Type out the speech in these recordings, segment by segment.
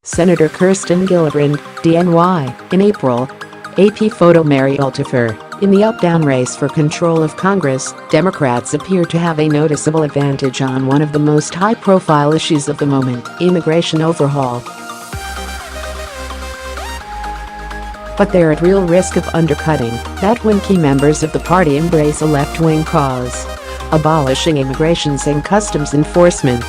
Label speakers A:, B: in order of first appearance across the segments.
A: Senator Kirsten Gillibrand, D-N.Y, in April. AP photo Mary Altaffer. In the up-down race for control of Congress, Democrats appear to have a noticeable advantage on one of the most high-profile issues of the moment, immigration overhaul. But they're at real risk of undercutting that when key members of the party embrace a left-wing cause, abolishing immigrations and customs enforcement.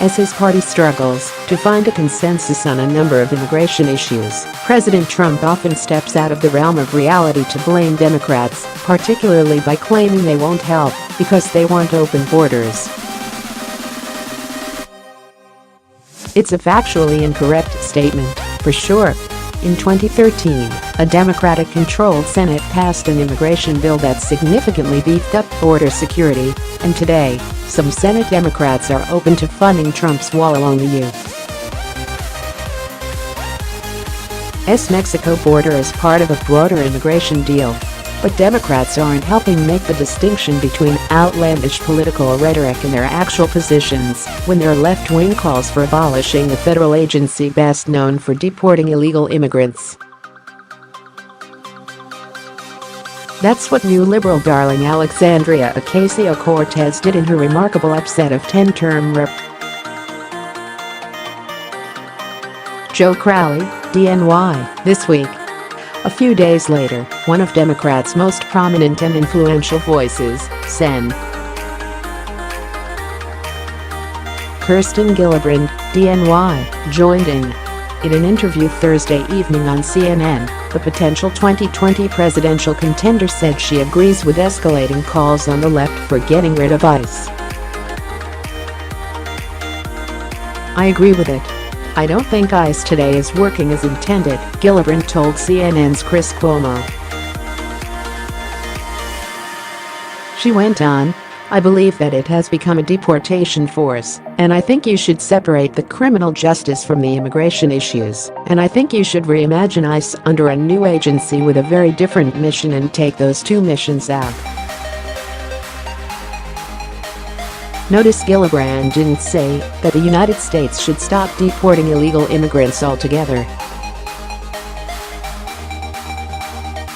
A: As his party struggles to find a consensus on a number of immigration issues, President Trump often steps out of the realm of reality to blame Democrats, particularly by claiming they won't help because they want open borders. It's a factually incorrect statement, for sure. In 2013, a Democratic-controlled Senate passed an immigration bill that significantly beefed up border security, and today, some Senate Democrats are open to funding Trump's wall along the U.S Mexico border as part of a broader immigration deal. But Democrats aren't helping make the distinction between outlandish political rhetoric and their actual positions when their left-wing calls for abolishing the federal agency best known for deporting illegal immigrants. That's what new liberal darling Alexandria Ocasio-Cortez did in her remarkable upset of 10-term Rep. Joe Crowley, D-N.Y, this week. A few days later, one of Democrats' most prominent and influential voices, Sen. Kirsten Gillibrand, D-N.Y, joined in. In an interview Thursday evening on CNN, the potential 2020 presidential contender said she agrees with escalating calls on the left for getting rid of ICE. "I agree with it. I don't think ICE today is working as intended," Gillibrand told CNN's Chris Cuomo. She went on, "I believe that it has become a deportation force, and I think you should separate the criminal justice from the immigration issues, and I think you should reimagine ICE under a new agency with a very different mission and take those two missions out." Notice Gillibrand didn't say that the United States should stop deporting illegal immigrants altogether.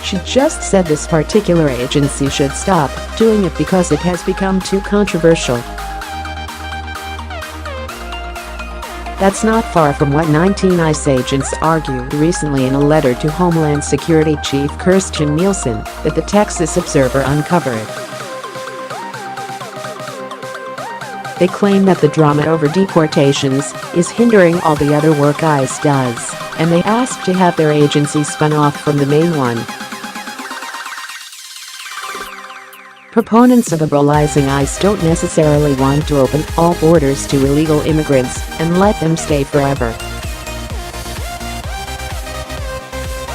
A: She just said this particular agency should stop doing it because it has become too controversial. That's not far from what 19 ICE agents argued recently in a letter to Homeland Security Chief Kirstjen Nielsen that the Texas Observer uncovered. They claim that the drama over deportations is hindering all the other work ICE does, and they ask to have their agency spun off from the main one. Proponents of abolishing ICE don't necessarily want to open all borders to illegal immigrants and let them stay forever.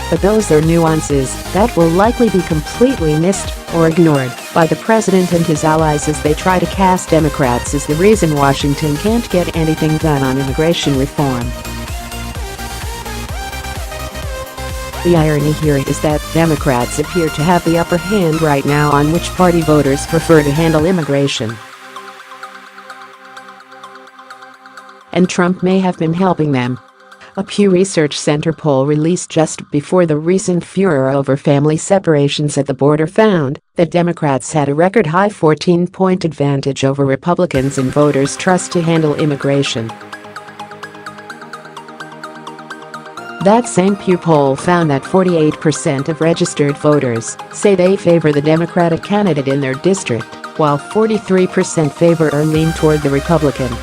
A: But those are nuances that will likely be completely missed or ignored by the president and his allies as they try to cast Democrats as the reason Washington can't get anything done on immigration reform. The irony here is that Democrats appear to have the upper hand right now on which party voters prefer to handle immigration. And Trump may have been helping them. A Pew Research Center poll released just before the recent furor over family separations at the border found that Democrats had a record-high 14-point advantage over Republicans in voters' trust to handle immigration. That same Pew poll found that 48% of registered voters say they favor the Democratic candidate in their district, while 43% favor or lean toward the Republican.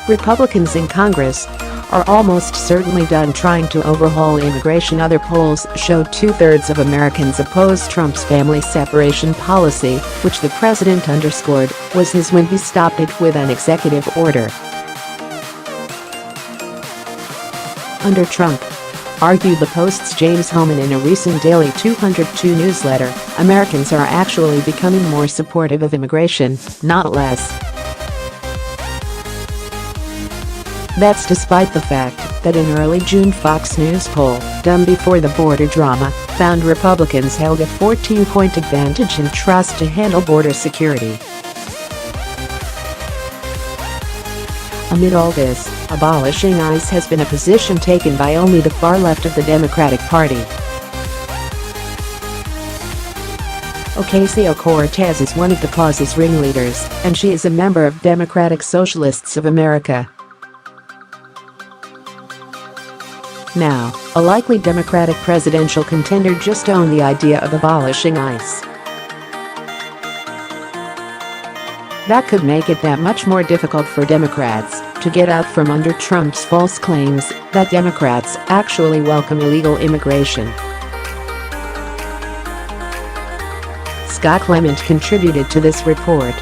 A: Republicans in Congress are almost certainly done trying to overhaul immigration. Other polls showed 2/3 of Americans oppose Trump's family separation policy, which the president underscored was his when he stopped it with an executive order. Under Trump, argued the Post's James Hohmann in a recent Daily 202 newsletter, Americans are actually becoming more supportive of immigration, not less. That's despite the fact that an early June Fox News poll, done before the border drama, found Republicans held a 14-point advantage in trust to handle border security. Amid all this, abolishing ICE has been a position taken by only the far left of the Democratic Party. Ocasio-Cortez is one of the cause's ringleaders, and she is a member of Democratic Socialists of America. Now, a likely Democratic presidential contender just owned the idea of abolishing ICE. That could make it that much more difficult for Democrats to get out from under Trump's false claims that Democrats actually welcome illegal immigration. Scott Clement contributed to this report.